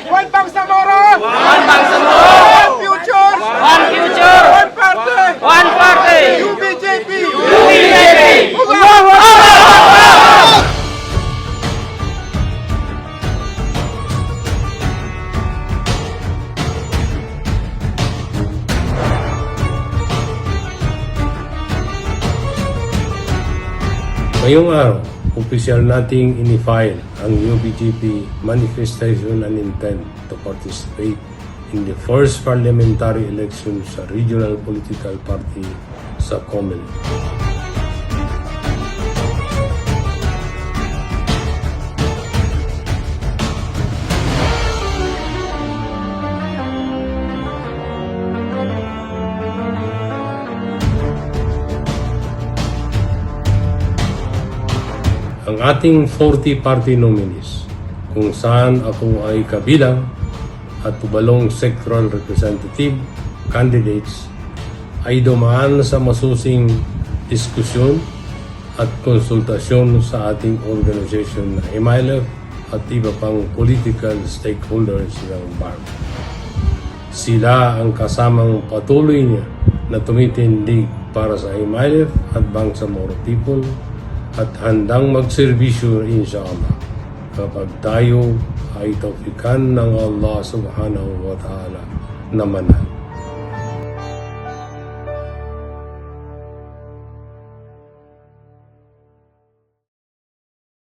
One Bangsamoro! One Bangsamoro! One future! One future! One party! One party! UBJP! UBJP! Allahu Akbar! Ngayong araw, opisyal nating inifile ang UBJP Manifestation and Intent to participate in the first parliamentary election sa regional political party sa Comelec. Ang ating 40 party nominees, kung saan ako ay kabilang at tubalong sectoral representative candidates, ay dumaan sa masusing diskusyon at konsultasyon sa ating organization na MILF at iba pang political stakeholders ng BARC. Sila ang kasamang patuloy niya na tumitindig para sa MILF at Bangsamoro people at handang magserbisyo inshallah kapag tayo ay taufikan ng Allah subhanahu wa ta'ala na manal.